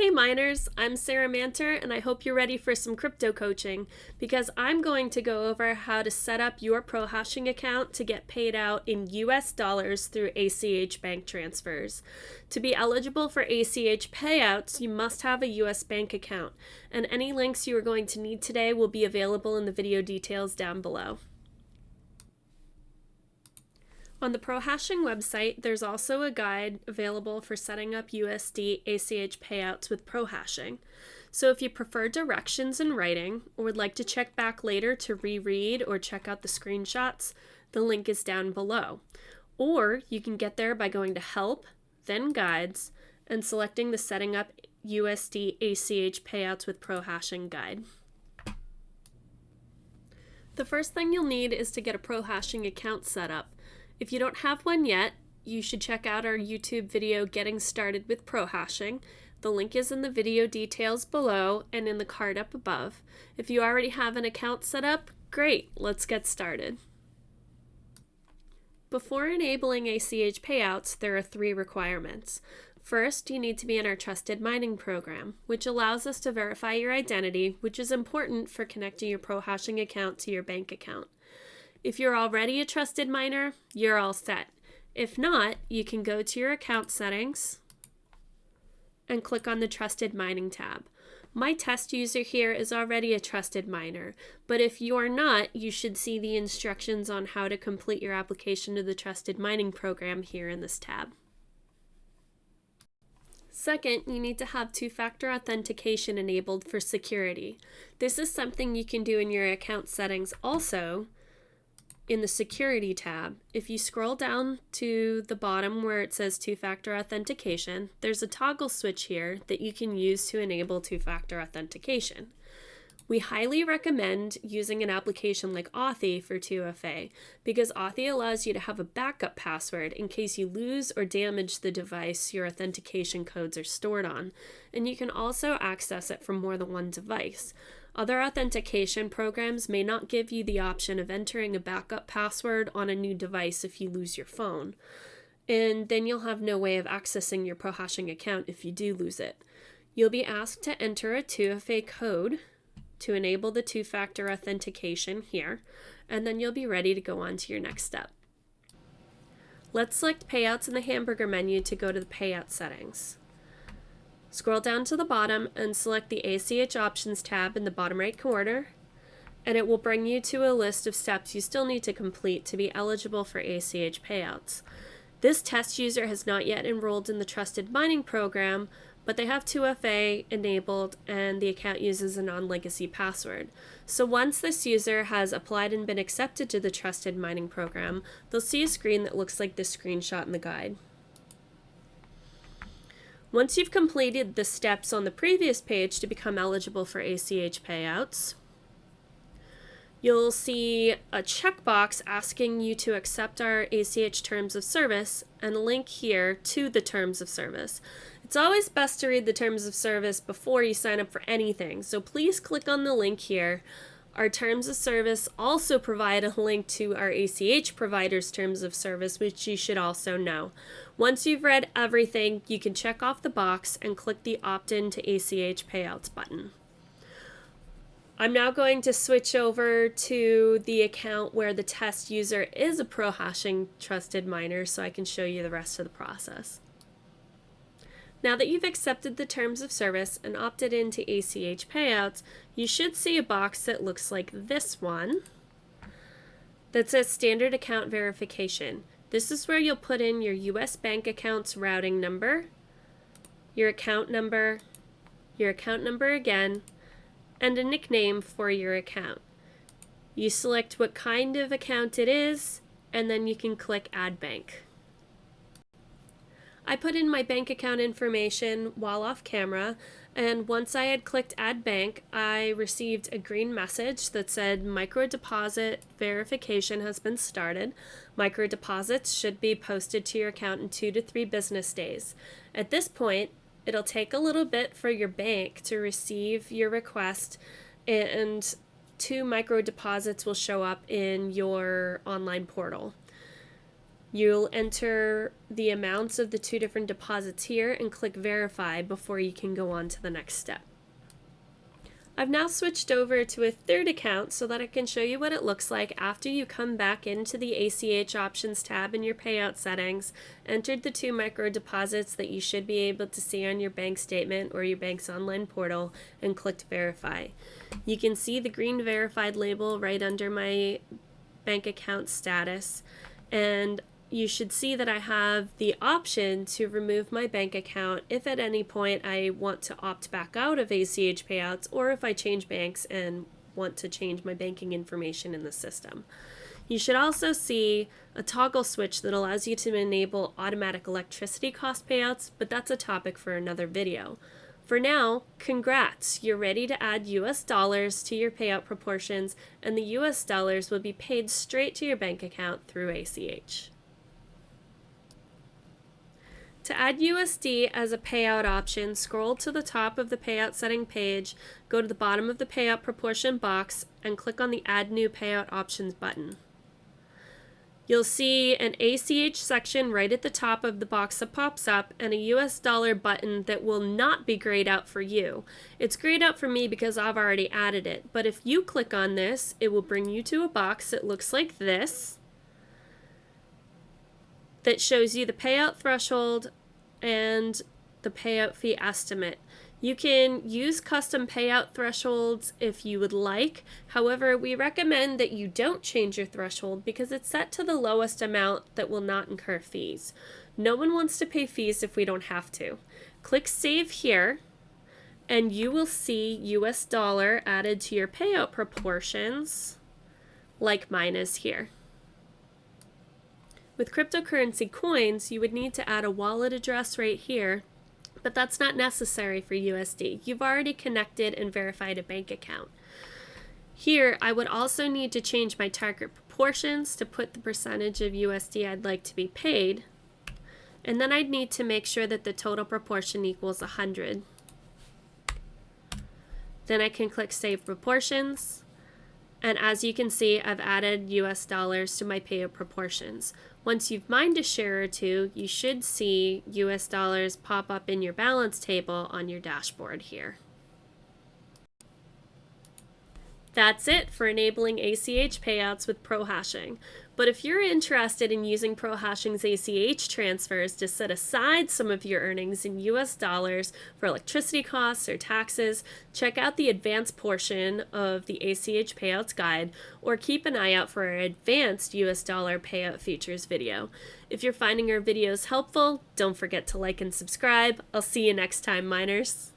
Hey miners, I'm Sarah Manter and I hope you're ready for some crypto coaching because I'm going to go over how to set up your Prohashing account to get paid out in US dollars through ACH bank transfers. To be eligible for ACH payouts, you must have a US bank account, and any links you are going to need today will be available in the video details down below. On the Prohashing website, there's also a guide available for setting up USD ACH payouts with Prohashing. So if you prefer directions in writing or would like to check back later to reread or check out the screenshots, the link is down below. Or you can get there by going to Help, then Guides, and selecting the Setting Up USD ACH Payouts with Prohashing guide. The first thing you'll need is to get a Prohashing account set up. If you don't have one yet, you should check out our YouTube video Getting Started with Prohashing. The link is in the video details below and in the card up above. If you already have an account set up, great, let's get started. Before enabling ACH payouts, there are 3 requirements. First, you need to be in our Trusted Mining program, which allows us to verify your identity, which is important for connecting your Prohashing account to your bank account. If you're already a trusted miner, you're all set. If not, you can go to your account settings and click on the Trusted Mining tab. My test user here is already a trusted miner, but if you're not, you should see the instructions on how to complete your application to the Trusted Mining program here in this tab. Second, you need to have 2-factor authentication enabled for security. This is something you can do in your account settings also. In the Security tab, if you scroll down to the bottom where it says 2-factor authentication, there's a toggle switch here that you can use to enable 2-factor authentication. We highly recommend using an application like Authy for 2FA because Authy allows you to have a backup password in case you lose or damage the device your authentication codes are stored on, and you can also access it from more than one device. Other authentication programs may not give you the option of entering a backup password on a new device if you lose your phone, and then you'll have no way of accessing your Prohashing account if you do lose it. You'll be asked to enter a 2FA code to enable the 2-factor authentication here, and then you'll be ready to go on to your next step. Let's select Payouts in the hamburger menu to go to the Payout settings. Scroll down to the bottom and select the ACH Options tab in the bottom right corner, and it will bring you to a list of steps you still need to complete to be eligible for ACH payouts. This test user has not yet enrolled in the Trusted Mining program, but they have 2FA enabled and the account uses a non-legacy password. So once this user has applied and been accepted to the Trusted Mining program, they'll see a screen that looks like this screenshot in the guide. Once you've completed the steps on the previous page to become eligible for ACH payouts, you'll see a checkbox asking you to accept our ACH Terms of Service and a link here to the Terms of Service. It's always best to read the Terms of Service before you sign up for anything, so please click on the link here. Our Terms of Service also provide a link to our ACH provider's Terms of Service, which you should also know. Once you've read everything, you can check off the box and click the Opt-in to ACH Payouts button. I'm now going to switch over to the account where the test user is a Prohashing trusted miner so I can show you the rest of the process. Now that you've accepted the Terms of Service and opted into ACH Payouts, you should see a box that looks like this one that says Standard Account Verification. This is where you'll put in your US bank account's routing number, your account number again, and a nickname for your account. You select what kind of account it is, and then you can click Add Bank. I put in my bank account information while off camera, and once I had clicked Add Bank, I received a green message that said micro deposit verification has been started. Micro deposits should be posted to your account in 2 to 3 business days. At this point, it'll take a little bit for your bank to receive your request, and 2 micro deposits will show up in your online portal. You'll enter the amounts of the two different deposits here and click verify before you can go on to the next step. I've now switched over to a third account so that I can show you what it looks like after you come back into the ACH options tab in your payout settings, entered the two micro deposits that you should be able to see on your bank statement or your bank's online portal, and clicked verify. You can see the green verified label right under my bank account status, and you should see that I have the option to remove my bank account if at any point I want to opt back out of ACH payouts, or if I change banks and want to change my banking information in the system. You should also see a toggle switch that allows you to enable automatic electricity cost payouts, but that's a topic for another video. For now, congrats! You're ready to add US dollars to your payout proportions, and the US dollars will be paid straight to your bank account through ACH. To add USD as a payout option, scroll to the top of the payout setting page, go to the bottom of the payout proportion box, and click on the Add New Payout Options button. You'll see an ACH section right at the top of the box that pops up, and a US dollar button that will not be grayed out for you. It's grayed out for me because I've already added it, but if you click on this, it will bring you to a box that looks like this, that shows you the payout threshold and the payout fee estimate. You can use custom payout thresholds if you would like. However, we recommend that you don't change your threshold because it's set to the lowest amount that will not incur fees. No one wants to pay fees if we don't have to. Click Save here, and you will see US dollar added to your payout proportions, like mine is here. With cryptocurrency coins, you would need to add a wallet address right here, but that's not necessary for USD. You've already connected and verified a bank account. Here, I would also need to change my target proportions to put the percentage of USD I'd like to be paid, and then I'd need to make sure that the total proportion equals 100. Then I can click Save Proportions, and as you can see, I've added US dollars to my payout proportions. Once you've mined a share or two, you should see US dollars pop up in your balance table on your dashboard here. That's it for enabling ACH payouts with Prohashing. But if you're interested in using Prohashing's ACH transfers to set aside some of your earnings in US dollars for electricity costs or taxes, check out the advanced portion of the ACH Payouts guide, or keep an eye out for our advanced US dollar payout features video. If you're finding our videos helpful, don't forget to like and subscribe. I'll see you next time, miners.